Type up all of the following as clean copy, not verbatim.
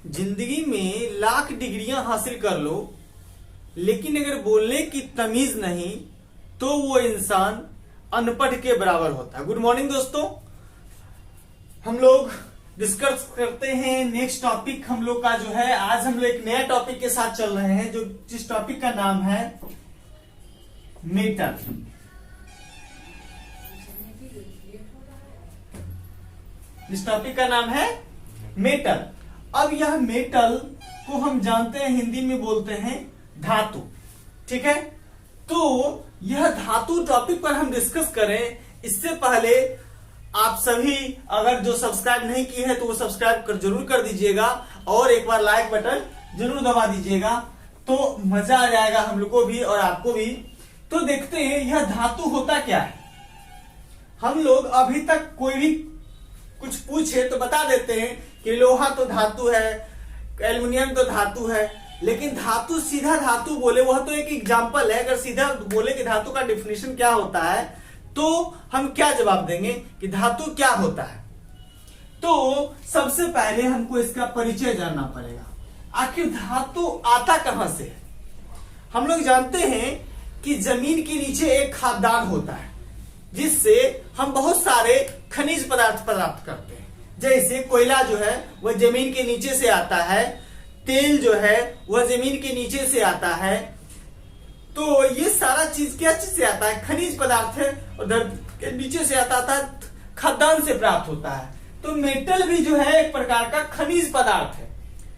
जिंदगी में लाख डिग्रियां हासिल कर लो, लेकिन अगर बोलने की तमीज नहीं तो वो इंसान अनपढ़ के बराबर होता है। गुड मॉर्निंग दोस्तों, हम लोग डिस्कस करते हैं नेक्स्ट टॉपिक हम लोग का जो है। आज हम लोग एक नया टॉपिक के साथ चल रहे हैं, जो जिस टॉपिक का नाम है मेटल। इस टॉपिक का नाम है मेटल। अब यह मेटल को हम जानते हैं, हिंदी में बोलते हैं धातु। ठीक है, तो यह धातु टॉपिक पर हम डिस्कस करें इससे पहले आप सभी अगर जो सब्सक्राइब नहीं किए हैं तो वो सब्सक्राइब जरूर कर दीजिएगा और एक बार लाइक बटन जरूर दबा दीजिएगा, तो मजा आ जाएगा हम लोग को भी और आपको भी। तो देखते हैं यह धातु होता क्या है। हम लोग अभी तक कोई भी कुछ पूछे तो बता देते हैं कि लोहा तो धातु है, एल्युमिनियम तो धातु है, लेकिन धातु सीधा धातु बोले वह तो एक एग्जाम्पल है। अगर सीधा बोले कि धातु का डिफिनेशन क्या होता है तो हम क्या जवाब देंगे कि धातु क्या होता है। तो सबसे पहले हमको इसका परिचय जानना पड़ेगा, आखिर धातु आता कहां से है। हम लोग जानते हैं कि जमीन के नीचे एक खाद्यान्न होता है जिससे हम बहुत सारे खनिज पदार्थ प्राप्त करते हैं। जैसे कोयला जो है वह जमीन के नीचे से आता है, तेल जो है वह जमीन के नीचे से आता है। तो ये सारा चीज क्या चीज से आता है, खनिज पदार्थ है और धरती के नीचे से आता था, खाद्यान्न से प्राप्त होता है। तो मेटल भी जो है एक प्रकार का खनिज पदार्थ है।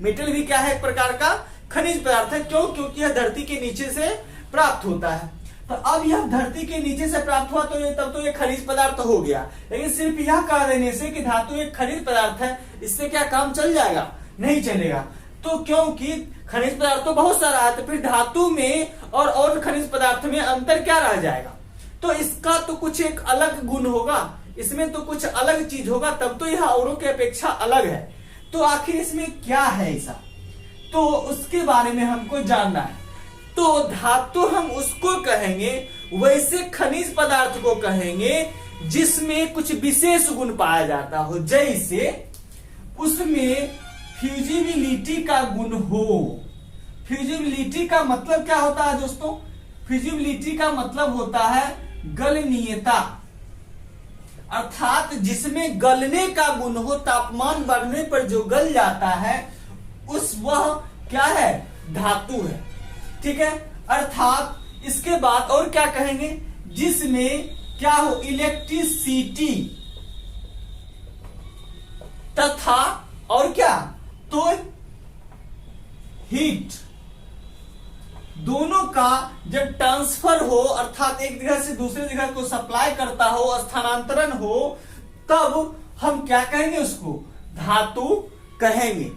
मेटल भी क्या है, एक प्रकार का खनिज पदार्थ है। क्यों? क्योंकि यह धरती के नीचे से प्राप्त होता है। तो अब यह धरती के नीचे से प्राप्त हुआ तो तब तो ये खनिज पदार्थ हो गया, लेकिन सिर्फ यह कह देने से कि धातु एक खनिज पदार्थ है इससे क्या काम चल जाएगा? नहीं चलेगा। तो क्योंकि खनिज पदार्थ तो बहुत सारा है, तो फिर धातु में और खनिज पदार्थ में अंतर क्या रह जाएगा? तो इसका तो कुछ एक अलग गुण होगा, इसमें तो कुछ अलग चीज होगा, तब तो यह औरों की अपेक्षा अलग है। तो आखिर इसमें क्या है ऐसा, तो उसके बारे में हमको जानना है। तो धातु हम उसको कहेंगे, वैसे खनिज पदार्थ को कहेंगे जिसमें कुछ विशेष गुण पाया जाता हो, जैसे उसमें फ्यूजिबिलिटी का गुण हो। फ्यूजिबिलिटी का मतलब क्या होता है दोस्तों? फ्यूजिबिलिटी का मतलब होता है गलनीयता, अर्थात जिसमें गलने का गुण हो, तापमान बढ़ने पर जो गल जाता है वह क्या है? धातु है। ठीक है, अर्थात इसके बाद और क्या कहेंगे, जिसमें क्या हो, इलेक्ट्रिसिटी तथा और क्या, तो हीट दोनों का जब ट्रांसफर हो, अर्थात एक जगह से दूसरे जगह को सप्लाई करता हो, स्थानांतरण हो, तब हम क्या कहेंगे? उसको धातु कहेंगे।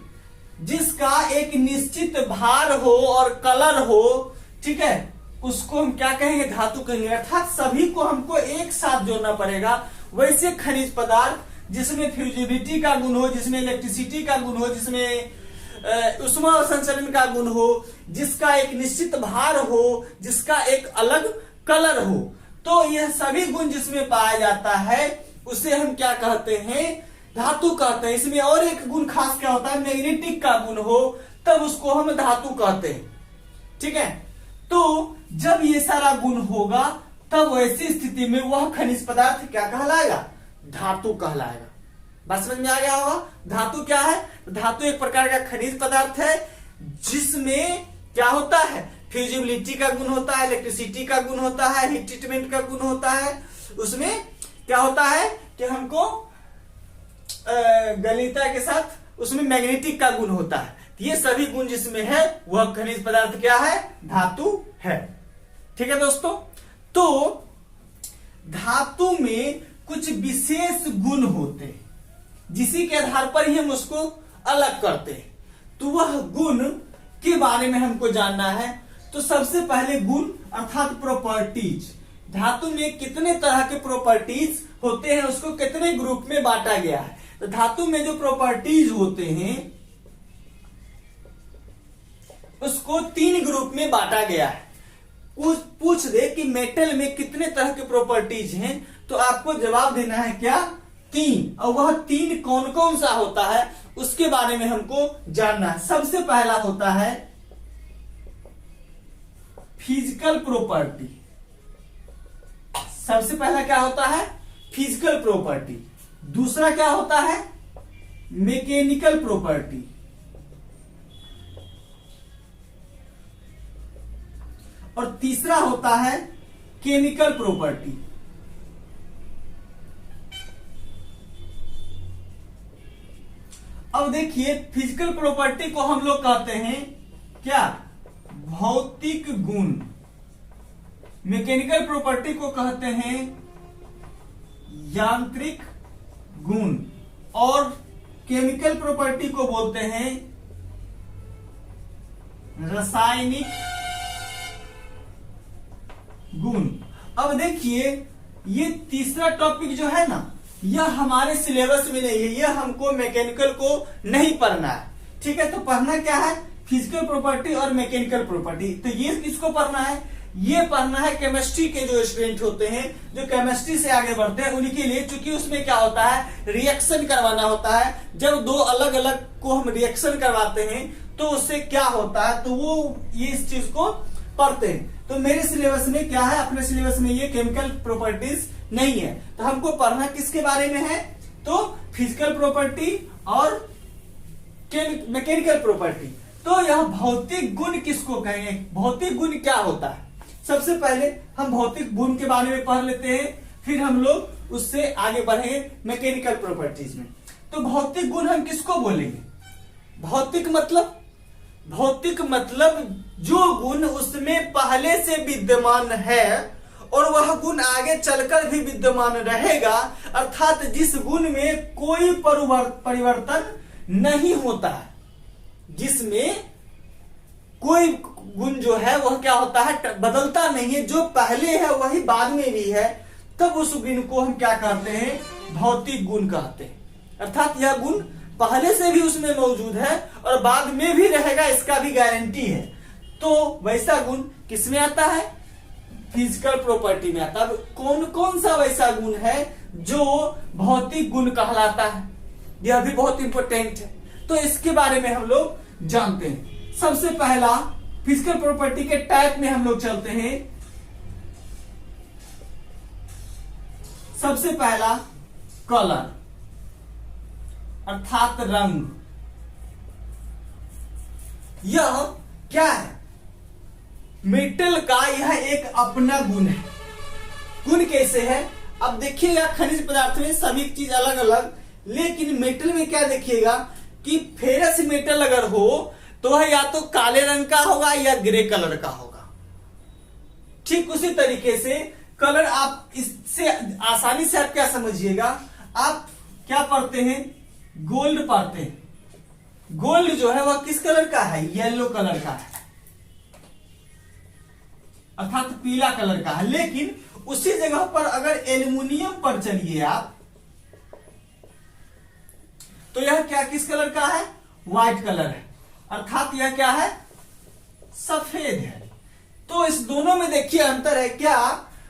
जिसका एक निश्चित भार हो और कलर हो, ठीक है, उसको हम क्या कहेंगे? धातु कहेंगे। अर्थात सभी को हमको एक साथ जोड़ना पड़ेगा। वैसे खनिज पदार्थ जिसमें फ्यूजिबिलिटी का गुण हो, जिसमें इलेक्ट्रिसिटी का गुण हो, जिसमें उष्मा संचलन का गुण हो, जिसका एक निश्चित भार हो, जिसका एक अलग कलर हो, तो यह सभी गुण जिसमें पाया जाता है उसे हम क्या कहते हैं? धातु कहते हैं। इसमें और एक गुण खास क्या होता है, मैग्नेटिक का गुण हो, तब उसको हम धातु कहते हैं। ठीक है, तो जब ये सारा गुण होगा तब वैसी स्थिति में वह खनिज पदार्थ क्या कहलाएगा? धातु कहलाएगा। बात समझ में आ गया होगा? धातु क्या है? धातु एक प्रकार का खनिज पदार्थ है जिसमें क्या होता है? फ्यूजिबिलिटी का गुण होता है, इलेक्ट्रिसिटी का गुण होता है, हीट ट्रीटमेंट का गुण होता है। उसमें क्या होता है कि हमको गलिता के साथ उसमें मैग्नेटिक का गुण होता है। ये सभी गुण जिसमें है वह खनिज पदार्थ क्या है? धातु है। ठीक है दोस्तों, तो धातु में कुछ विशेष गुण होते हैं जिसी के आधार पर ही हम उसको अलग करते हैं। तो वह गुण के बारे में हमको जानना है। तो सबसे पहले गुण अर्थात प्रॉपर्टीज। धातु में कितने तरह के प्रॉपर्टीज होते हैं, उसको कितने ग्रुप में बांटा गया है। तो धातु में जो प्रॉपर्टीज होते हैं उसको 3 ग्रुप में बांटा गया है। पूछ दे कि मेटल में कितने तरह के प्रॉपर्टीज हैं, तो आपको जवाब देना है क्या? 3। और वह 3 कौन कौन सा होता है उसके बारे में हमको जानना है। सबसे पहला होता है फिजिकल प्रॉपर्टी। सबसे पहला क्या होता है? Physical property. दूसरा क्या होता है? Mechanical property. और तीसरा होता है केमिकल प्रॉपर्टी। अब देखिए, फिजिकल प्रॉपर्टी को हम लोग कहते हैं क्या? भौतिक गुण। मैकेनिकल प्रॉपर्टी को कहते हैं यांत्रिक गुण। और केमिकल प्रॉपर्टी को बोलते हैं रासायनिक गुण। अब देखिए, ये तीसरा टॉपिक जो है ना, यह हमारे सिलेबस में नहीं है, यह हमको मैकेनिकल को नहीं पढ़ना है। ठीक है, तो पढ़ना क्या है? फिजिकल प्रॉपर्टी और मैकेनिकल प्रॉपर्टी। तो ये किसको पढ़ना है? ये पढ़ना है केमिस्ट्री के जो स्टूडेंट होते हैं, जो केमिस्ट्री से आगे बढ़ते हैं, उनके लिए। क्योंकि उसमें क्या होता है? रिएक्शन करवाना होता है। जब दो अलग अलग को हम रिएक्शन करवाते हैं तो उससे क्या होता है, तो वो ये इस चीज को पढ़ते हैं। तो मेरे सिलेबस में क्या है? अपने सिलेबस में ये केमिकल प्रॉपर्टीज नहीं है। तो हमको पढ़ना किसके बारे में है? तो फिजिकल प्रॉपर्टी और मैकेनिकल प्रॉपर्टी। तो यह भौतिक गुण किसको कहेंगे? भौतिक गुण क्या होता है? सबसे पहले हम भौतिक गुण के बारे में पढ़ लेते हैं, फिर हम लोग उससे आगे बढ़ेंगे मैकेनिकल प्रॉपर्टीज में। तो भौतिक गुण हम किसको बोलेंगे? भौतिक मतलब जो गुण उसमें पहले से विद्यमान है और वह गुण आगे चलकर भी विद्यमान रहेगा, अर्थात जिस गुण में कोई परिवर्तन नहीं होता है। जिसमें कोई गुण जो है वह क्या होता है? बदलता नहीं है, जो पहले है वही बाद में भी है, तब उस गुण को हम क्या कहते हैं? भौतिक गुण कहते हैं। अर्थात यह गुण पहले से भी उसमें मौजूद है और बाद में भी रहेगा, इसका भी गारंटी है। तो वैसा गुण किसमें आता है? फिजिकल प्रॉपर्टी में आता है। कौन कौन सा वैसा गुण है जो भौतिक गुण कहलाता है? यह भी बहुत इंपॉर्टेंट है। तो इसके बारे में हम लोग जानते हैं। सबसे पहला फिजिकल प्रॉपर्टी के टाइप में हम लोग चलते हैं। सबसे पहला कलर, अर्थात रंग। यह क्या है? मेटल का यह एक अपना गुण है। गुण कैसे है? अब देखिएगा, खनिज पदार्थ में सभी चीज अलग अलग, लेकिन मेटल में क्या देखिएगा कि फेरस मेटल अगर हो तो वह या तो काले रंग का होगा या ग्रे कलर का होगा। ठीक उसी तरीके से कलर, आप इससे आसानी से आप क्या समझिएगा, आप क्या पढ़ते हैं? गोल्ड पढ़ते हैं। गोल्ड जो है वह किस कलर का है? येलो कलर का है, अर्थात पीला कलर का है। लेकिन उसी जगह पर अगर एल्युमिनियम पर चलिए आप, तो यह क्या किस कलर का है? व्हाइट कलर है, अर्थात यह क्या है? सफेद है। तो इस दोनों में देखिए अंतर है। क्या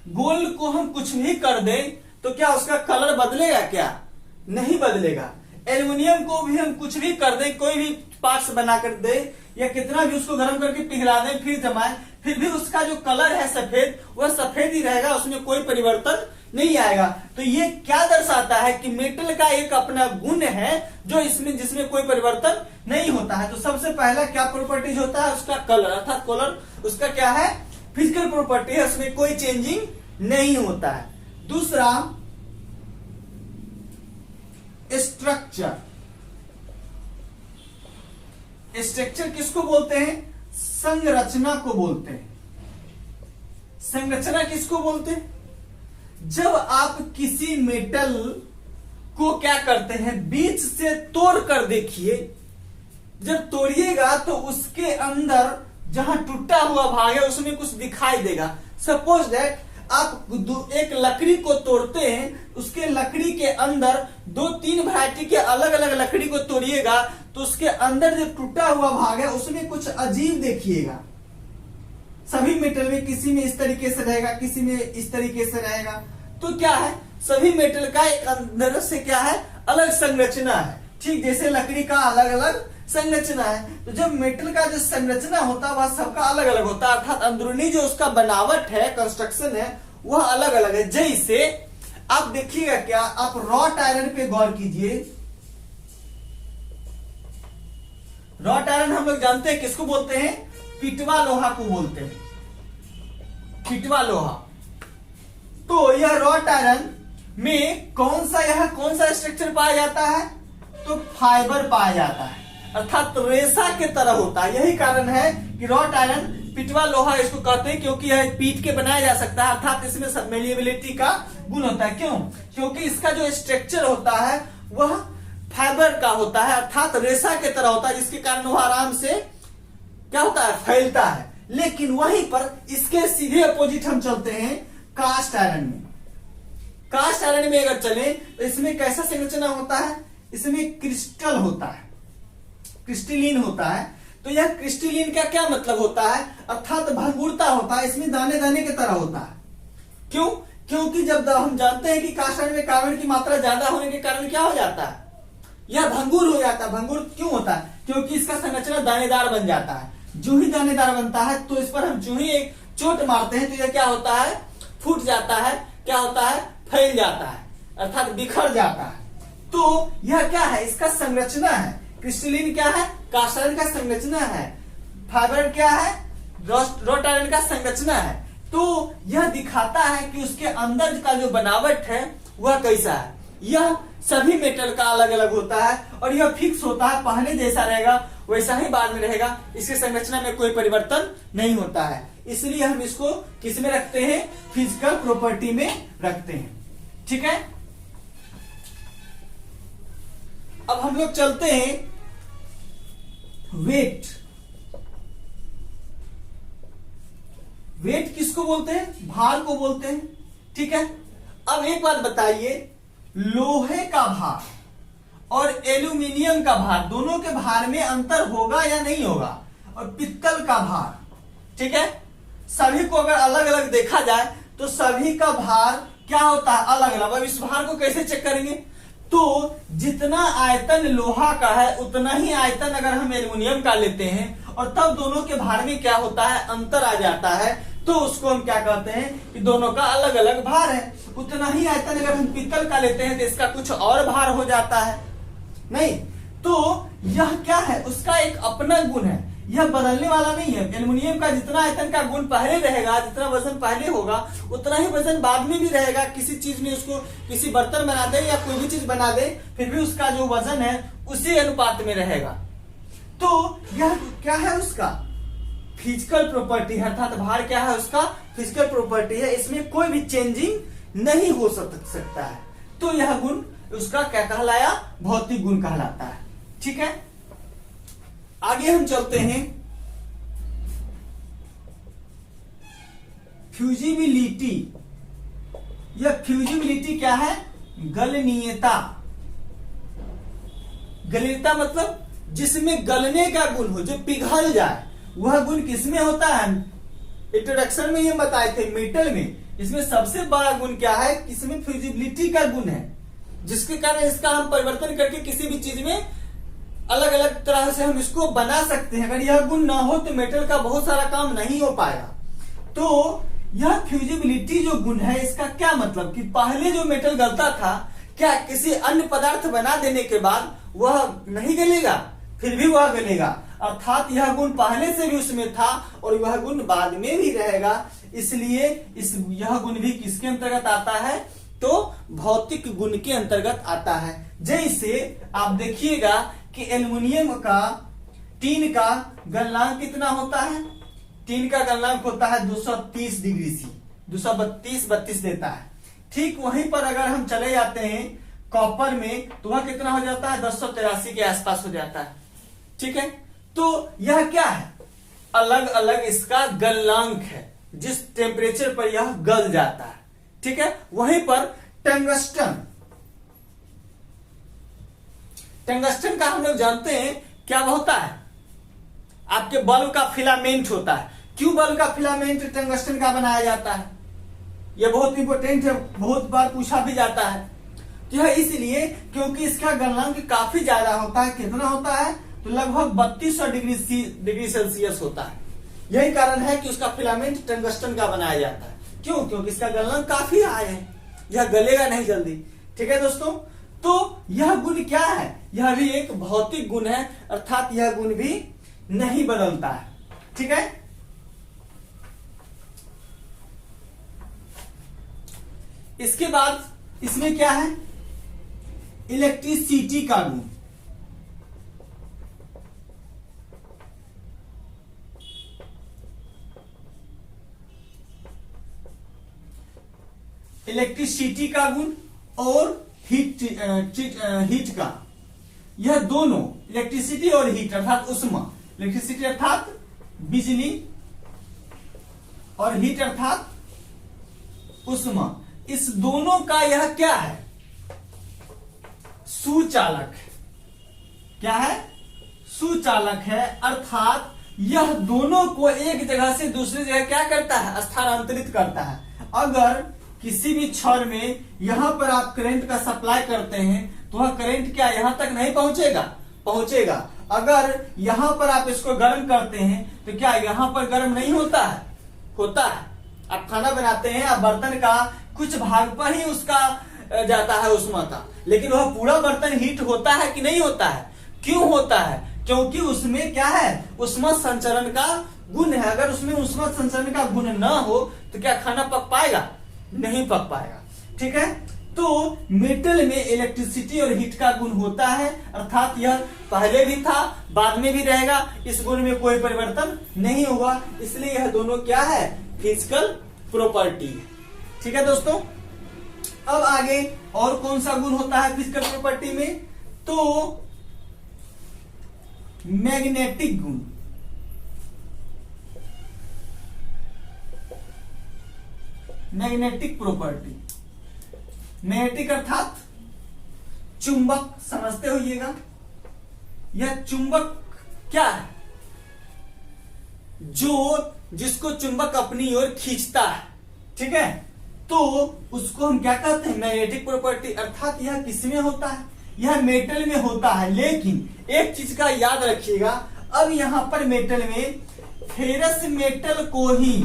गोल्ड को हम कुछ भी कर दें तो क्या उसका कलर बदलेगा? क्या नहीं बदलेगा। एल्युमिनियम को भी हम कुछ भी कर दें, कोई भी पार्ट्स बना कर दे या कितना भी उसको गर्म करके पिघला दें फिर जमाएं, फिर भी उसका जो कलर है सफेद, वह सफेद ही रहेगा, उसमें कोई परिवर्तन नहीं आएगा। तो ये क्या दर्शाता है कि मेटल का एक अपना गुण है जो इसमें जिसमें कोई परिवर्तन नहीं होता है। तो सबसे पहला क्या प्रॉपर्टीज होता है? उसका कलर, अर्थात कलर उसका क्या है? फिजिकल प्रॉपर्टी है, उसमें कोई चेंजिंग नहीं होता है। दूसरा स्ट्रक्चर। स्ट्रक्चर किसको बोलते हैं? संरचना को बोलते हैं। संरचना किसको बोलते हैं? जब आप किसी मेटल को क्या करते हैं? बीच से तोड़ कर देखिए। जब तोड़िएगा तो उसके अंदर जहां टूटा हुआ भाग है उसमें कुछ दिखाई देगा। सपोज दैट आप एक लकड़ी को तोड़ते हैं, उसके लकड़ी के अंदर 2-3 वैरायटी के अलग अलग लकड़ी को तोड़िएगा तो उसके अंदर जो टूटा हुआ भाग है उसमें कुछ अजीब देखिएगा। सभी मेटल में किसी में इस तरीके से रहेगा, किसी में इस तरीके से रहेगा। तो क्या है? सभी मेटल का एक अंदर से क्या है? अलग संरचना है। ठीक जैसे लकड़ी का अलग अलग संरचना है, तो जब मेटल का जो संरचना होता है वह सबका अलग अलग होता है, अर्थात अंदरूनी जो उसका बनावट है, कंस्ट्रक्शन है, वह अलग अलग है। जैसे आप देखिएगा क्या, आप रॉट आयरन पे गौर कीजिए। रॉट आयरन हम लोग जानते हैं किसको बोलते हैं, पिटवा लोहा को बोलते हैं, पिटवा लोहा। तो यह रॉट आयरन में कौन सा स्ट्रक्चर पाया जाता है, तो फाइबर पाया जाता है, अर्थात रेशा के तरह होता है। यही कारण है कि रॉट आयरन पिटवा लोहा इसको कहते हैं, क्योंकि यह पीट के बनाया जा सकता है, अर्थात इसमें मेलिएबिलिटी का गुण होता है। क्यों? क्योंकि इसका जो स्ट्रक्चर होता है वह फाइबर का होता है, अर्थात रेशा के तरह होता है, जिसके कारण वह आराम से क्या होता है, फैलता है। लेकिन वहीं पर इसके सीधे अपोजिट हम चलते हैं कास्ट आयरन में। कास्ट आयरन में अगर चले तो इसमें कैसा संरचना होता है, इसमें क्रिस्टल होता है, क्रिस्टलीन होता है। तो यह क्रिस्टलीन का क्या मतलब होता है, अर्थात भंगुरता होता है, इसमें दाने दाने की तरह होता है। क्यों? क्योंकि जब हम जानते हैं कि कास्ट आयरन में कार्बन की मात्रा ज्यादा होने के कारण क्या हो जाता है, यह भंगुर हो जाता है। भंगुर क्यों होता है? क्योंकि इसका संरचना दानेदार बन जाता है। जो ही दानेदार बनता है तो इस पर हम जो ही एक चोट मारते हैं तो यह क्या होता है, फूट जाता है, क्या होता है, फैल जाता है, अर्थात बिखर जाता है। तो यह क्या है, इसका संरचना है। क्रिस्टलीन क्या है, कास्ट आयरन का संरचना है। फाइबर क्या है, रॉट आयरन का संरचना है। तो यह दिखाता है कि उसके अंदर का जो बनावट है वह कैसा है। यह सभी मेटल का अलग अलग होता है और यह फिक्स होता है, पहले जैसा रहेगा वैसा ही बाद में रहेगा, इसकी संरचना में कोई परिवर्तन नहीं होता है। इसलिए हम इसको किस में रखते हैं, फिजिकल प्रॉपर्टी में रखते हैं। ठीक है, अब हम लोग चलते हैं वेट। वेट किसको बोलते हैं, भार को बोलते हैं। ठीक है, अब एक बात बताइए, लोहे का भार और एल्यूमिनियम का भार, दोनों के भार में अंतर होगा या नहीं होगा, और पित्तल का भार, ठीक है, सभी को अगर अलग अलग देखा जाए तो सभी का भार क्या होता है, अलग अलग। अब इस भार को कैसे चेक करेंगे, तो जितना आयतन लोहा का है उतना ही आयतन अगर हम एल्यूमिनियम का लेते हैं और तब दोनों के भार में क्या होता है, अंतर आ जाता है, तो उसको हम क्या कहते हैं कि दोनों का अलग अलग भार है। उतना ही आयतन अगर हम पीतल का लेते हैं तो इसका कुछ और भार हो जाता है, नहीं। तो यह क्या है, उसका एक अपना गुण है, यह बदलने वाला नहीं है। एल्युमिनियम का जितना आयतन का गुण पहले रहेगा, जितना वजन पहले होगा उतना ही वजन बाद में भी रहेगा। किसी चीज में उसको, किसी बर्तन बना दे या कोई भी चीज बना दे, फिर भी उसका जो वजन है उसी अनुपात में रहेगा। तो यह क्या है, उसका फिजिकल प्रॉपर्टी है, अर्थात भार क्या है, उसका फिजिकल प्रॉपर्टी है, इसमें कोई भी चेंजिंग नहीं हो सकता है। तो यह गुण उसका क्या कहलाया, भौतिक गुण कहलाता है। ठीक है, आगे हम चलते हैं फ्यूजिबिलिटी। यह फ्यूजिबिलिटी क्या है, गलनीयता। गलनीयता मतलब जिसमें गलने का गुण हो, जो पिघल जाए, वह गुण किसमें होता है। इंट्रोडक्शन में ये बताए थे, मेटल में इसमें सबसे बड़ा गुण क्या है, इसमें फ्यूजिबिलिटी का गुण है, जिसके कारण इसका हम परिवर्तन करके किसी भी चीज में अलग अलग तरह से हम इसको बना सकते हैं। अगर यह गुण ना हो तो मेटल का बहुत सारा काम नहीं हो पाएगा। तो यह फ्यूजिबिलिटी जो गुण है, इसका क्या मतलब कि पहले जो मेटल गलता था, क्या किसी अन्य पदार्थ बना देने के बाद वह नहीं गलेगा, फिर भी वह गलेगा, अर्थात यह गुण पहले से भी उसमें था और वह गुण बाद में भी रहेगा। इसलिए यह गुण भी किसके अंतर्गत आता है, तो भौतिक गुण के अंतर्गत आता है। जैसे आप देखिएगा कि एल्युमिनियम का, टीन का गलनांक कितना होता है, टीन का गलनांक होता है 230 डिग्री सी, 232 देता है। ठीक वहीं पर अगर हम चले जाते हैं कॉपर में, तो वह कितना हो जाता है, 1083 के आसपास हो जाता है। ठीक है, तो यह क्या है, अलग अलग इसका गलनांक है, जिस टेम्परेचर पर यह गल जाता है। ठीक है, वहीं पर टंगस्टन, टंगस्टन का हम लोग जानते हैं क्या होता है, आपके बल्ब का फिलामेंट होता है। क्यों बल्ब का फिलामेंट टंगस्टन का बनाया जाता है, यह बहुत इंपॉर्टेंट है, बहुत बार पूछा भी जाता है। तो यह इसलिए क्योंकि इसका गलनांक काफी ज्यादा होता है। कितना होता है? तो लगभग 3200 डिग्री सेल्सियस होता है। यही कारण है कि उसका फिलामेंट टंगस्टन का बनाया जाता है। क्यों? क्योंकि इसका गलनांक काफी हाई है, यह गलेगा नहीं जल्दी। ठीक है दोस्तों, तो यह गुण क्या है? यह भी एक भौतिक गुण है, अर्थात यह गुण भी नहीं बदलता है। ठीक है, इसके बाद इसमें क्या है? इलेक्ट्रिसिटी का गुण। इलेक्ट्रिसिटी का गुण और हीट का, यह दोनों इलेक्ट्रिसिटी और हीट अर्थात उष्मा, इलेक्ट्रिसिटी अर्थात बिजली और हीट अर्थात उष्मा, इस दोनों का यह क्या है? सुचालक। क्या है? सुचालक है, अर्थात यह दोनों को एक जगह से दूसरी जगह क्या करता है? स्थानांतरित करता है। अगर किसी भी क्षण में यहां पर आप करंट का सप्लाई करते हैं तो वह करंट क्या यहां तक नहीं पहुंचेगा? पहुंचेगा। अगर यहां पर आप इसको गर्म करते हैं तो क्या यहां पर गर्म नहीं होता है? होता है। आप खाना बनाते हैं, आप बर्तन का कुछ भाग पर ही उसका जाता है उष्मा का, लेकिन वह पूरा बर्तन हीट होता है कि नहीं होता है? क्यों होता है? क्योंकि उसमें क्या है? उष्मा संचरण का गुण है। अगर उसमें उष्मा संचरण का गुण न हो तो क्या खाना पक पाएगा? नहीं पक पाएगा। ठीक है, तो मेटल में इलेक्ट्रिसिटी और हीट का गुण होता है, अर्थात यह पहले भी था, बाद में भी रहेगा, इस गुण में कोई परिवर्तन नहीं होगा। इसलिए यह दोनों क्या है? Physical property. ठीक है दोस्तों, अब आगे और कौन सा गुण होता है फिजिकल प्रॉपर्टी में? तो मैग्नेटिक गुण। मैग्नेटिक प्रॉपर्टी, मैग्नेटिक अर्थात चुंबक, समझते होइएगा। यह चुंबक क्या है? जो जिसको चुंबक अपनी ओर खींचता है। ठीक है, तो उसको हम क्या कहते हैं? Magnetic property. अर्थात यह किसमें होता है? यह मेटल में होता है। लेकिन एक चीज का याद रखिएगा, अब यहां पर मेटल में फेरस मेटल को ही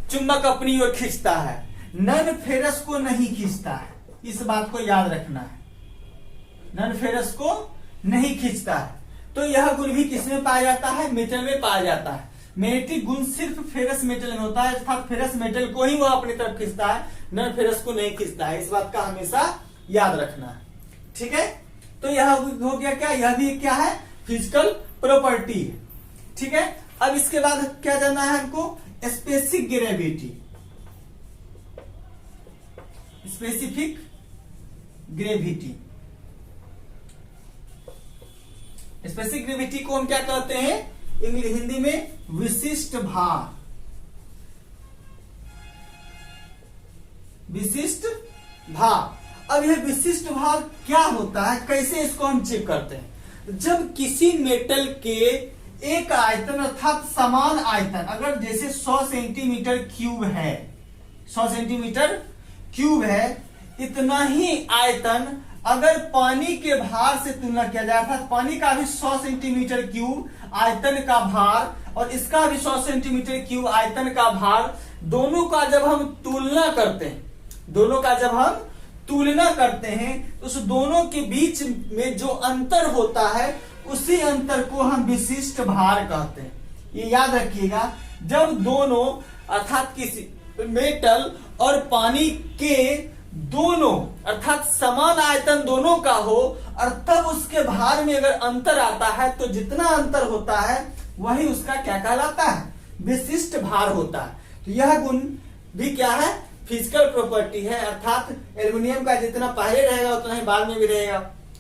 चुंबक अपनी ओर खींचता है, नन फेरस को नहीं खींचता है। इस बात को याद रखना है, नन फेरस को नहीं खींचता है। तो यह गुण भी किसमें पाया जाता है? मेटल में पाया जाता है। मैग्नेटिक गुण सिर्फ फेरस मेटल में होता है, अर्थात फेरस मेटल को ही वह अपनी तरफ खींचता है, नन फेरस को नहीं खींचता है। इस बात का हमेशा याद रखना है। ठीक है, तो यह हो गया क्या? यह भी क्या है? फिजिकल प्रॉपर्टी है। ठीक है, अब इसके बाद क्या जानना है हमको? Specific gravity. Specific gravity, specific gravity को हम क्या कहते हैं हिंदी में? विशिष्ट भार। विशिष्ट भार। अब यह विशिष्ट भार क्या होता है, कैसे इसको हम चेक करते हैं? जब किसी मेटल के एक आयतन अर्थात समान आयतन, अगर जैसे 100 सेंटीमीटर क्यूब है, 100 सेंटीमीटर क्यूब है, इतना ही आयतन अगर पानी के भार से तुलना किया जाए, अर्थात पानी का भी 100 सेंटीमीटर क्यूब आयतन का भार और इसका भी 100 सेंटीमीटर क्यूब आयतन का भार, दोनों का जब हम तुलना करते हैं, दोनों का जब हम तुलना करते हैं, उस दोनों के बीच में जो अंतर होता है उसी अंतर को हम विशिष्ट भार कहते हैं। ये याद रखिएगा, जब दोनों अर्थात किसी मेटल और पानी के दोनों अर्थात समान आयतन दोनों का हो और तब उसके भार में अगर अंतर आता है तो जितना अंतर होता है वही उसका क्या कहलाता है? विशिष्ट भार होता है। तो यह गुण भी क्या है? फिजिकल प्रॉपर्टी है, अर्थात एल्यूमिनियम का जितना पहले रहेगा उतना ही बाद में भी रहेगा,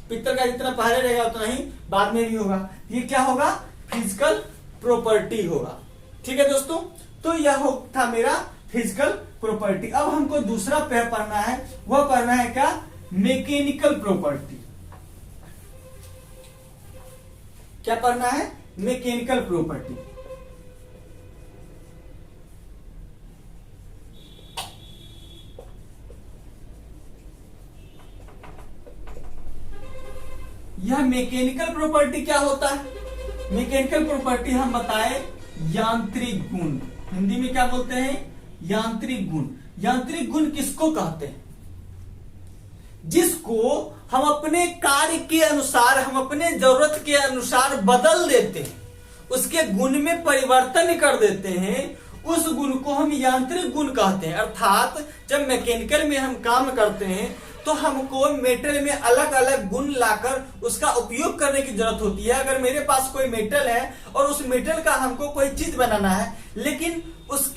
पित्तल का जितना पहले रहेगा उतना ही बाद में भी होगा। ये क्या होगा? फिजिकल प्रॉपर्टी होगा। ठीक है दोस्तों, तो यह था मेरा फिजिकल प्रॉपर्टी। अब हमको दूसरा पेड़ पढ़ना है, वह पढ़ना है क्या? Mechanical property. क्या पढ़ना है? Mechanical property. यह मैकेनिकल प्रॉपर्टी क्या होता है? मैकेनिकल प्रॉपर्टी हम बताए यांत्रिक गुण। हिंदी में क्या बोलते हैं? यांत्रिक गुण। यांत्रिक गुण किसको कहते हैं? जिसको हम अपने कार्य के अनुसार, हम अपने जरूरत के अनुसार बदल देते हैं, उसके गुण में परिवर्तन कर देते हैं, उस गुण को हम यांत्रिक गुण कहते हैं। अर्थात जब मैकेनिकल में हम काम करते हैं तो हमको मेटल में अलग अलग गुण लाकर उसका उपयोग करने की जरूरत होती है। अगर मेरे पास कोई मेटल है और उस मेटल का हमको कोई चीज बनाना है, लेकिन उस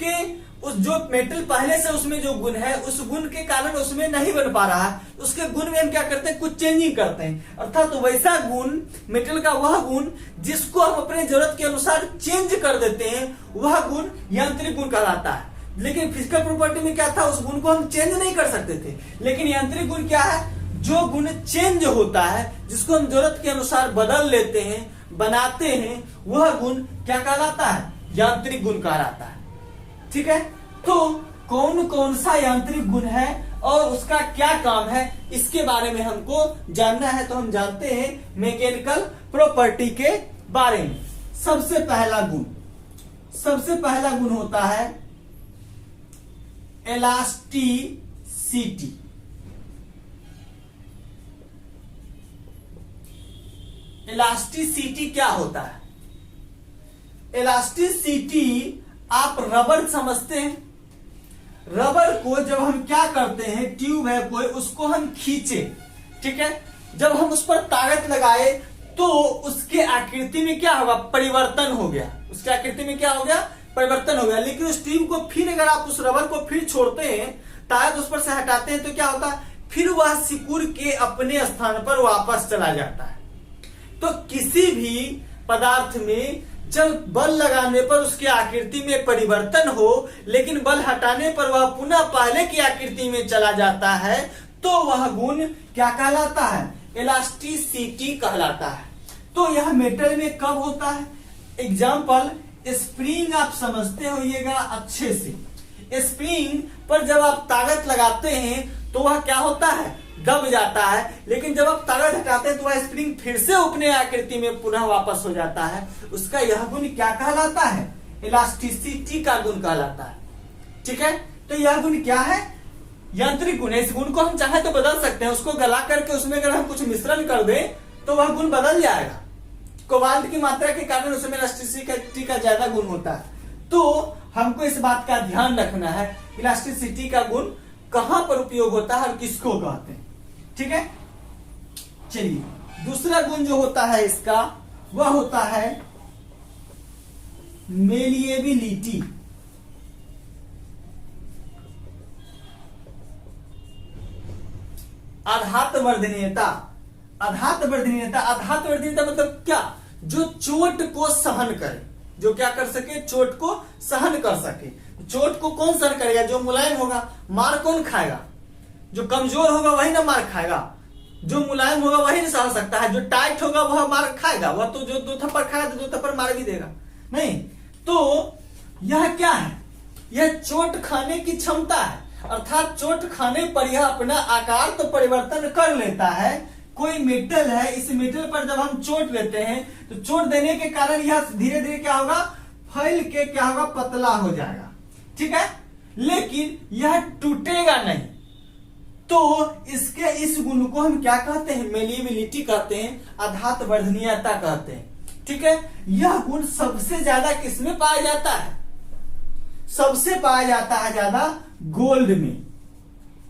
जो मेटल पहले से उसमें जो गुण है, उस गुण के कारण उसमें नहीं बन पा रहा है, उसके गुण में हम क्या करते हैं? कुछ चेंजिंग करते हैं। अर्थात तो वैसा गुण, मेटल का वह गुण जिसको हम अपने जरूरत के अनुसार चेंज कर देते हैं, वह गुण यांत्रिक गुण कहलाता है। लेकिन फिजिकल प्रॉपर्टी में क्या था? उस गुण को हम चेंज नहीं कर सकते थे। लेकिन यांत्रिक गुण क्या है? जो गुण चेंज होता है, जिसको हम जरूरत के अनुसार बदल लेते हैं, बनाते हैं, वह गुण क्या कहलाता है? यांत्रिक गुण कहलाता है। ठीक है, तो कौन कौन सा यांत्रिक गुण है और उसका क्या काम है, इसके बारे में हमको जानना है। तो हम जानते हैं मैकेनिकल प्रॉपर्टी के बारे में। सबसे पहला गुण होता है इलास्टिसिटी। इलास्टिसिटी क्या होता है? इलास्टिसिटी आप रबर समझते हैं। रबर को जब हम क्या करते हैं, ट्यूब है कोई, उसको हम खींचे, ठीक है, जब हम उस पर ताकत लगाए तो उसके आकृति में क्या होगा? परिवर्तन हो गया। उसके आकृति में क्या हो गया? परिवर्तन हो गया। लेकिन उस ट्यूब को फिर अगर आप उस रबर को फिर छोड़ते हैं, ताकत उस पर से हटाते हैं, तो क्या होता है? फिर वह सिकुड़ के अपने स्थान पर वापस चला जाता है। तो किसी भी पदार्थ में जब बल लगाने पर उसकी आकृति में परिवर्तन हो, लेकिन बल हटाने पर वह पुनः पहले की आकृति में चला जाता है, तो वह गुण क्या कहलाता है? इलास्टिसिटी कहलाता है। तो यह मेटल में कब होता है? एग्जाम्पल, स्प्रिंग आप समझते होइएगा अच्छे से। स्प्रिंग पर जब आप ताकत लगाते हैं तो वह क्या होता है? दब जाता है। लेकिन जब आप ताकत हटाते हैं तो वह स्प्रिंग फिर से अपने आकृति में पुनः वापस हो जाता है। उसका यह गुण क्या कहलाता है? इलास्टिसिटी का गुण कहलाता है। ठीक है, तो यह गुण क्या है? यांत्रिक गुण है। इस गुण को हम चाहे तो बदल सकते हैं। उसको गला करके उसमें अगर हम कुछ मिश्रण कर दें तो वह गुण बदल जाएगा। कोबाल्ट की मात्रा के कारण उसमें इलास्टिसिटी का ज्यादा गुण होता है। तो हमको इस बात का ध्यान रखना है, इलास्टिसिटी का गुण कहां पर उपयोग होता है और किसको कहते हैं। ठीक है, चलिए दूसरा गुण जो होता है इसका, वह होता है मेलिएबिलिटी। आघातवर्धनीयता। आघातवर्धनीयता मतलब क्या? जो चोट को सहन करे, जो क्या कर सके? चोट को सहन कर सके। चोट को कौन सहन करेगा? जो मुलायम होगा। मार कौन खाएगा? जो कमजोर होगा वही ना मार खाएगा। जो मुलायम होगा वही नहीं सह सकता है। जो टाइट होगा वह मार खाएगा। वह तो जो 2 थप्पड़ खाएगा तो 2 थप्पड़ मार भी देगा नहीं। तो यह क्या है? यह चोट खाने की क्षमता है। अर्थात चोट खाने पर यह अपना आकार तो परिवर्तन कर लेता है। कोई मेटल है, इस मेटल पर जब हम चोट लेते हैं तो चोट देने के कारण यह धीरे धीरे क्या होगा? फैल के क्या होगा? पतला हो जाएगा। ठीक है, लेकिन यह टूटेगा नहीं। तो इसके इस गुण को हम क्या कहते हैं? मेलिएबिलिटी कहते हैं, आघातवर्धनीयता कहते हैं। ठीक है, यह गुण सबसे ज्यादा किसमें पाया जाता है? सबसे पाया जाता है ज्यादा गोल्ड में।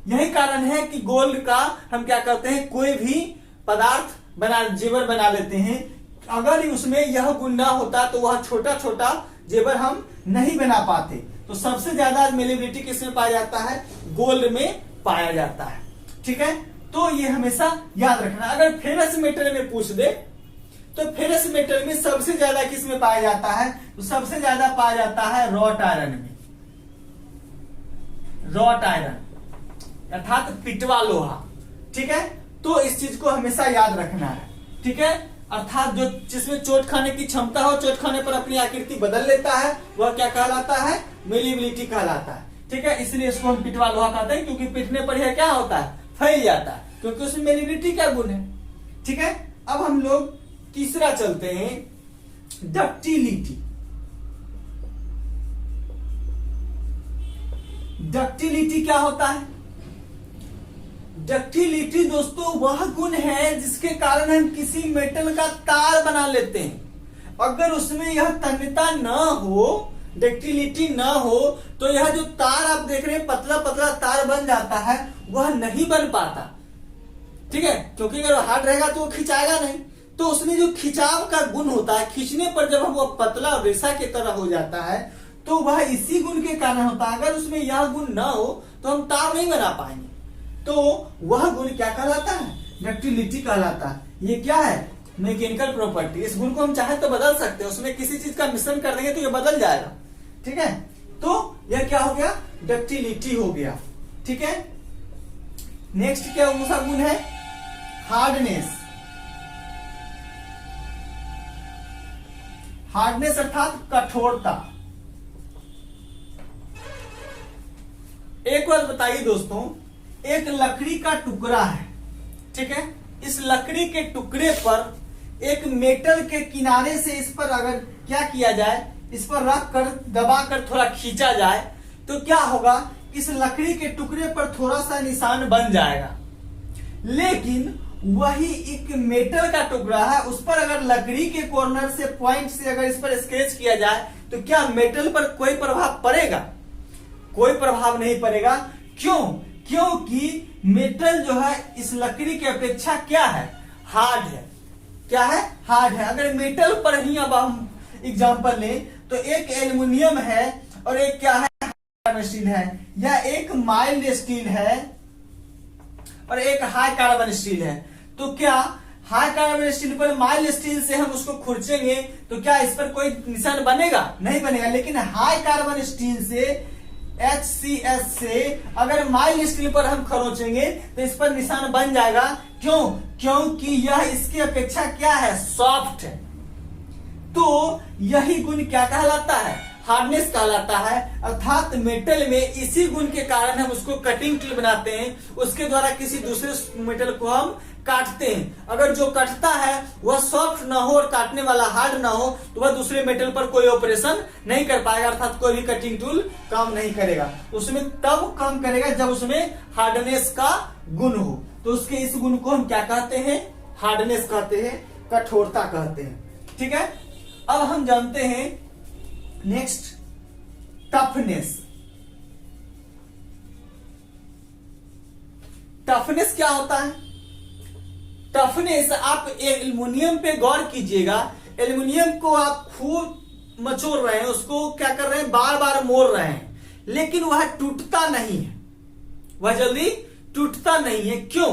यही कारण है कि गोल्ड का हम क्या करते हैं? कोई भी पदार्थ जेवर बना लेते हैं। अगर उसमें यह गुण ना होता तो वह छोटा छोटा जेवर हम नहीं बना पाते। तो सबसे ज्यादा मेलिएबिलिटी किसमें पाया जाता है? गोल्ड में पाया जाता है। ठीक है, तो ये हमेशा याद रखना। अगर फेरस मेटल में पूछ दे तो फेरस मेटल में सबसे ज्यादा किसमें पाया जाता है? तो सबसे ज्यादा पाया जाता है रॉट आयरन में। रॉट आयरन अर्थात पिटवा लोहा। ठीक है, तो इस चीज को हमेशा याद रखना है। ठीक है, अर्थात जो जिसमें चोट खाने की क्षमता हो, चोट खाने पर अपनी आकृति बदल लेता है, वह क्या कहलाता है? मेलिएबिलिटी कहलाता है। ठीक है, इसलिए इसको हम पिटवा लोहा कहते हैं, क्योंकि पिटने पर यह क्या होता है? फैल जाता है, क्योंकि उसमें मेलिएबिलिटी का गुण है। ठीक है, अब हम लोग तीसरा चलते हैं, डक्टिलिटी। डक्टिलिटी क्या होता है? डक्टिलिटी दोस्तों वह गुण है जिसके कारण हम किसी मेटल का तार बना लेते हैं। अगर उसमें यह तन्यता ना हो, डक्टिलिटी ना हो, तो यह जो तार आप देख रहे हैं पतला पतला तार बन जाता है, वह नहीं बन पाता। ठीक है, क्योंकि अगर हार्ड रहेगा तो वो खिंचाएगा नहीं। तो उसमें जो खिंचाव का गुण होता है, खींचने पर जब वो पतला और रेशा की तरह हो जाता है, तो वह इसी गुण के कारण होता है। अगर उसमें यह गुण ना हो तो हम तार नहीं बना पाएंगे। तो वह गुण क्या कहलाता है? डक्टिलिटी कहलाता है। ये क्या है? Mechanical property. इस गुण को हम चाहे तो बदल सकते हैं, उसमें किसी चीज का मिश्रण कर देंगे तो ये बदल जाएगा। ठीक है, तो यह क्या हो गया? डक्टिलिटी हो गया। ठीक है, नेक्स्ट क्या दूसरा गुण है? हार्डनेस। हार्डनेस अर्थात कठोरता। एक बार बताइए दोस्तों, एक लकड़ी का टुकड़ा है, ठीक है, इस लकड़ी के टुकड़े पर एक मेटल के किनारे से इस पर अगर क्या किया जाए, इस पर रख कर दबाकर थोड़ा खींचा जाए तो क्या होगा? इस लकड़ी के टुकड़े पर थोड़ा सा निशान बन जाएगा। लेकिन वही एक मेटल का टुकड़ा है, उस पर अगर लकड़ी के कॉर्नर से पॉइंट से अगर इस पर स्केच किया जाए तो क्या मेटल पर कोई प्रभाव पड़ेगा? कोई प्रभाव नहीं पड़ेगा। क्यों? क्योंकि मेटल जो है इस लकड़ी की अपेक्षा क्या है? हार्ड है। क्या है? हार्ड है। अगर मेटल पर ही अब हम एग्जांपल लें तो एक एल्युमिनियम है और एक क्या है? कार्बन स्टील है, या एक माइल्ड स्टील है और एक हाई कार्बन स्टील है। तो क्या हाई कार्बन स्टील पर माइल्ड स्टील से हम उसको खुरचेंगे तो क्या इस पर कोई निशान बनेगा? नहीं बनेगा। लेकिन हाई कार्बन स्टील से HCS से अगर माइल्ड स्टील पर हम खरोचेंगे तो इस पर निशान बन जाएगा। क्यों? क्योंकि यह इसकी अपेक्षा क्या है? सॉफ्ट है। तो यही गुण क्या कहलाता है? हार्डनेस कहलाता है। अर्थात मेटल में इसी गुण के कारण हम उसको कटिंग टूल बनाते हैं, उसके द्वारा किसी दूसरे मेटल को हम काटते हैं। अगर जो कटता है वह सॉफ्ट ना हो और काटने वाला हार्ड ना हो तो वह दूसरे मेटल पर कोई ऑपरेशन नहीं कर पाएगा, अर्थात कोई भी कटिंग टूल काम नहीं करेगा। उसमें तब काम करेगा जब उसमें हार्डनेस का गुण हो। तो उसके इस गुण को हम क्या कहते हैं? हार्डनेस कहते हैं, कठोरता कहते हैं। ठीक है, अब हम जानते हैं नेक्स्ट, टफनेस। टफनेस क्या होता है? टफनेस, आप एल्युमिनियम पे गौर कीजिएगा। एल्युमिनियम को आप खूब मचोड़ रहे हैं, उसको क्या कर रहे हैं? बार बार मोड़ रहे हैं, लेकिन वह टूटता नहीं है, वह जल्दी टूटता नहीं है। क्यों?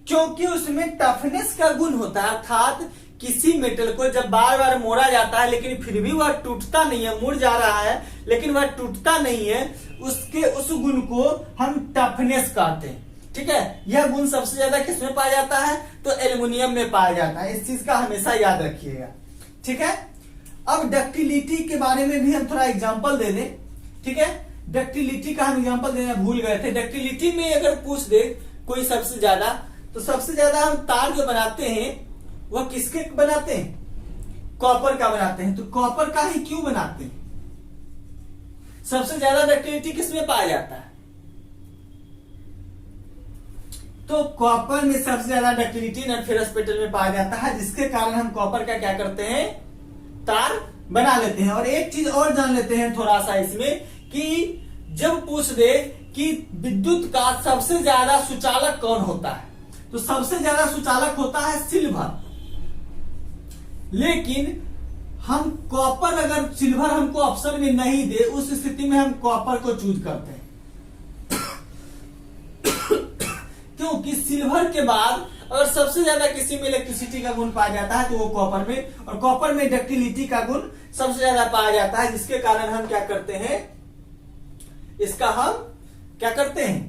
क्योंकि उसमें टफनेस का गुण होता है। अर्थात किसी मेटल को जब बार बार मोड़ा जाता है लेकिन फिर भी वह टूटता नहीं है, मुड़ जा रहा है लेकिन वह टूटता नहीं है, उसके उस गुण को हम टफनेस कहते हैं। ठीक है, यह गुण सबसे ज्यादा किसमें पाया जाता है? तो एल्युमिनियम में पाया जाता है। इस चीज का हमेशा याद रखिएगा। ठीक है, अब डक्टिलिटी के बारे में भी हम थोड़ा एग्जांपल दे दें। ठीक है, डक्टिलिटी का हम एग्जांपल देना भूल गए थे। डक्टिलिटी में अगर पूछ दे कोई सबसे ज्यादा, तो सबसे ज्यादा हम तार जो बनाते हैं वह किसके बनाते हैं? कॉपर का बनाते हैं। तो कॉपर का ही क्यों बनाते हैं? सबसे ज्यादा डक्टिलिटी किसमें पाया जाता है? तो कॉपर में सबसे ज्यादा डक्टिलिटी नॉनफेरस मेटल में पाया जाता है, जिसके कारण हम कॉपर का क्या करते हैं? तार बना लेते हैं। और एक चीज और जान लेते हैं थोड़ा सा इसमें, कि जब पूछ दे कि विद्युत का सबसे ज्यादा सुचालक कौन होता है, तो सबसे ज्यादा सुचालक होता है सिल्वर। लेकिन हम कॉपर, अगर सिल्वर हमको ऑप्शन में नहीं दे, उस स्थिति में हम कॉपर को चूज करते हैं। क्योंकि सिल्वर के बाद अगर सबसे ज्यादा किसी में इलेक्ट्रिसिटी का गुण पाया जाता है तो वो कॉपर में, और कॉपर में डक्टिलिटी का गुण सबसे ज्यादा पाया जाता है, जिसके कारण हम क्या करते हैं? इसका हम क्या करते हैं?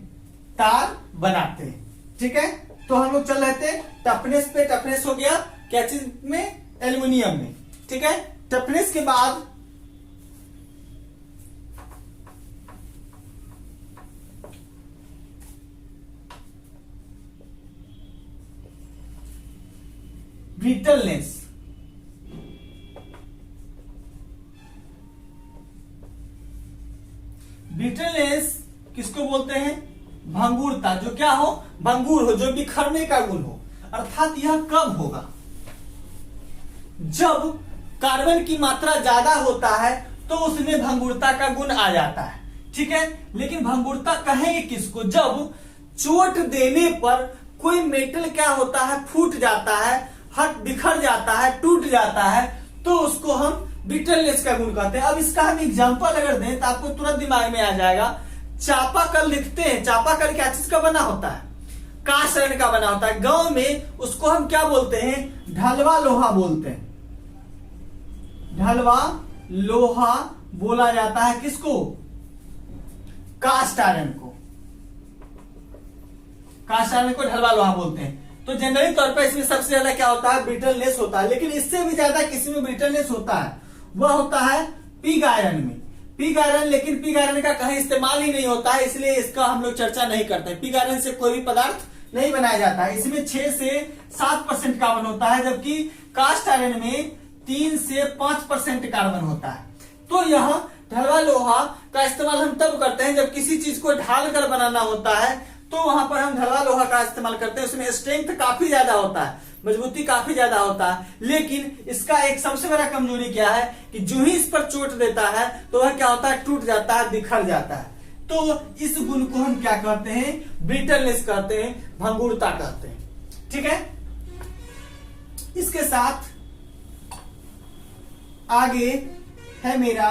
तार बनाते हैं। ठीक है, तो हम लोग चल रहे थे टफनेस पे। टफनेस हो गया क्या चीज में? एल्युमिनियम में। ठीक है, टफनेस के बाद ब्रिटलनेस। ब्रिटलनेस किसको बोलते हैं? भंगुरता, जो क्या हो? भंगुर हो, जो बिखरने का गुण हो। अर्थात यह कब होगा? जब कार्बन की मात्रा ज्यादा होता है तो उसमें भंगुरता का गुण आ जाता है, ठीक है। लेकिन भंगुरता कहेंगे किसको? जब चोट देने पर कोई मेटल क्या होता है? फूट जाता है, हट बिखर जाता है, टूट जाता है, तो उसको हम ब्रिटलनेस का गुण कहते हैं। अब इसका हम एग्जांपल अगर दें तो आपको तुरंत दिमाग में आ जाएगा। चापाकल लिखते हैं, चापाकल क्या चीज का बना होता है? कास्ट आयरन का बना होता है। गांव में उसको हम क्या बोलते हैं? ढलवा लोहा बोलते हैं। ढलवा लोहा बोला जाता है किसको? कास्ट आयरन को। कास्ट आयरन को ढलवा लोहा बोलते हैं। तो जनरली तौर पर इसमें सबसे ज्यादा क्या होता है? ब्रिटलनेस होता है। लेकिन इससे भी ज्यादा किसी में ब्रिटलनेस होता है, वह होता है पिग आयरन में। पिग आयरन, लेकिन पिग आयरन का कहीं इस्तेमाल ही नहीं होता है, इसलिए इसका हम लोग चर्चा नहीं करते। पिग आयरन से कोई भी पदार्थ नहीं बनाया जाता है। इसमें 6 से 7% कार्बन होता है, जबकि कास्ट आयरन में 3 से 5% कार्बन होता है। तो यह ढलवा लोहा का इस्तेमाल हम तब करते हैं जब किसी चीज को ढाल कर बनाना होता है, तो वहां पर हम ढलवा लोहा का इस्तेमाल करते हैं। उसमें स्ट्रेंथ काफी ज्यादा होता है, मजबूती काफी ज्यादा होता है। लेकिन इसका एक सबसे बड़ा कमजोरी क्या है कि जो ही इस पर चोट देता है तो वह क्या होता है? टूट जाता है, बिखर जाता है। तो इस गुण को हम क्या कहते हैं? ब्रिटलनेस कहते हैं, भंगुरता कहते हैं, ठीक है। इसके साथ आगे है मेरा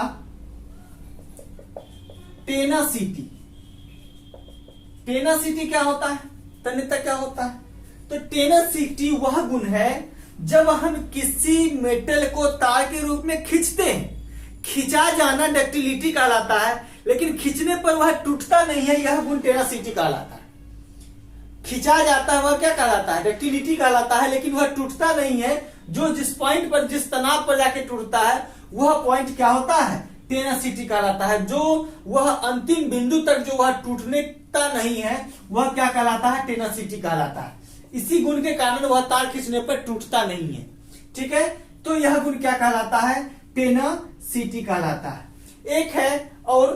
टेनासिटी। टेनासिटी क्या होता है? तन्यता क्या होता है? तो टेनासिटी वह गुण है जब हम किसी मेटल को तार के रूप में खींचते हैं। खिंचा जाना डक्टिलिटी कहलाता है, लेकिन खींचने पर वह टूटता नहीं है, यह गुण टेनासिटी कहलाता है। खिंचा जाता है वह क्या कहलाता है? डक्टिलिटी कहलाता है, लेकिन वह टूटता नहीं है। जो जिस पॉइंट पर, जिस तनाव पर जाके टूटता है, वह पॉइंट क्या होता है? टेनासिटी कहलाता है। जो वह अंतिम बिंदु तक जो वह टूटने का नहीं है, वह क्या कहलाता है? टेनासिटी कहलाता है। इसी गुण के कारण वह तार खींचने पर टूटता नहीं है, ठीक है। तो यह गुण क्या कहलाता है? टेनासिटी कहलाता है। एक है और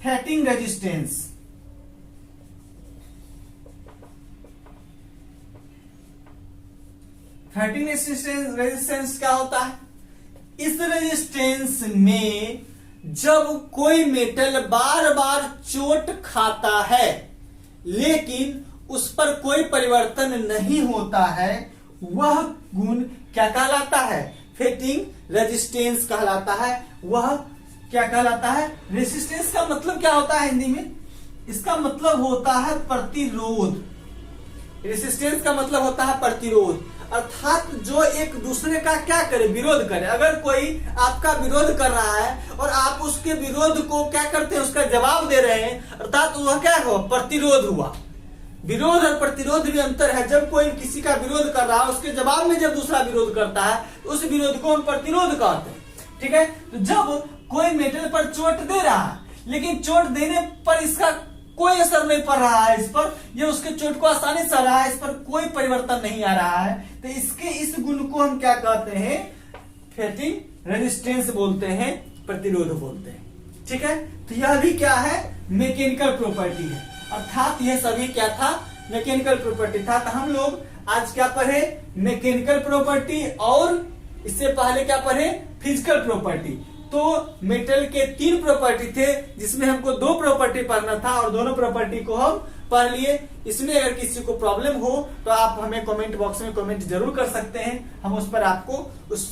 फैटिंग रेजिस्टेंस। फैटिंग रेजिस्टेंस क्या होता है? इस रेजिस्टेंस में जब कोई मेटल बार बार चोट खाता है लेकिन उस पर कोई परिवर्तन नहीं होता है, वह गुण क्या कहलाता है? फैटिंग रेजिस्टेंस कहलाता है। वह क्या कहलाता है? रेजिस्टेंस का मतलब क्या होता है हिंदी में? इसका मतलब होता है प्रतिरोध। रेजिस्टेंस का मतलब होता है प्रतिरोध, अर्थात जो एक दूसरे का क्या करे? विरोध करे। अगर कोई आपका विरोध कर रहा है और आप उसके विरोध को क्या करते हैं? उसका जवाब दे रहे हैं, अर्थात वह क्या हुआ? प्रतिरोध हुआ। विरोध और प्रतिरोध में अंतर है। जब कोई किसी का विरोध कर रहा है, उसके जवाब में जब दूसरा विरोध करता है, तो उस विरोध को हम प्रतिरोध कहते हैं, ठीक है। तो जब कोई मेटल पर चोट दे रहा है, लेकिन चोट देने पर इसका कोई असर नहीं पड़ रहा है, इस पर ये उसके चोट को आसानी से रहा है, इस पर कोई परिवर्तन नहीं आ रहा है, तो इसके इस गुण को हम क्या कहते हैं? फैटिंग रेजिस्टेंस बोलते हैं, प्रतिरोध बोलते हैं, ठीक है। तो यह भी क्या है? मैकेनिकल प्रॉपर्टी है। अर्थात यह सभी क्या था? मैकेनिकल प्रॉपर्टी था। तो हम लोग आज क्या पढ़े? मैकेनिकल प्रॉपर्टी, और इससे पहले क्या पढ़े? Physical property. तो मेटल के 3 प्रॉपर्टी थे, जिसमें हमको 2 प्रॉपर्टी पढ़ना था और दोनों प्रॉपर्टी को हम पढ़ लिए। इसमें अगर किसी को प्रॉब्लम हो तो आप हमें कमेंट बॉक्स में कमेंट जरूर कर सकते हैं। हम उस पर आपको उस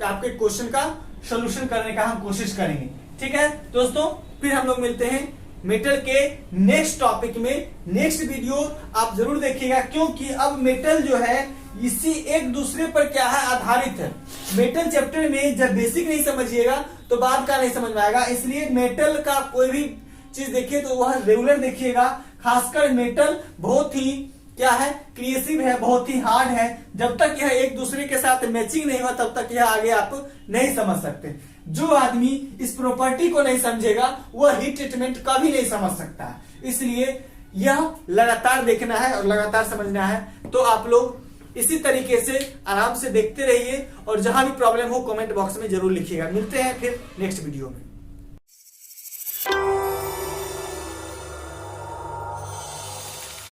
आपके क्वेश्चन का सॉल्यूशन करने का हम कोशिश करेंगे, ठीक है दोस्तों। फिर हम लोग मिलते हैं मेटल के नेक्स्ट टॉपिक में। नेक्स्ट वीडियो आप जरूर देखिएगा, क्योंकि अब मेटल जो है इसी एक दूसरे पर क्या है? आधारित है। मेटल चैप्टर में जब बेसिक नहीं समझिएगा तो बाद का नहीं समझ में आएगा। इसलिए मेटल का कोई भी चीज देखिए तो वह रेगुलर देखिएगा। खासकर मेटल बहुत ही क्या है? क्रिएटिव है, बहुत ही हार्ड है। जब तक यह एक दूसरे के साथ मैचिंग नहीं हुआ तब तक यह आगे आप नहीं समझ सकते। जो आदमी इस प्रॉपर्टी को नहीं समझेगा वह हीट ट्रीटमेंट कभी नहीं समझ सकता। इसलिए यह लगातार देखना है और लगातार समझना है। तो आप लोग इसी तरीके से आराम से देखते रहिए और जहां भी प्रॉब्लम हो कमेंट बॉक्स में जरूर लिखिएगा। मिलते हैं फिर नेक्स्ट वीडियो में।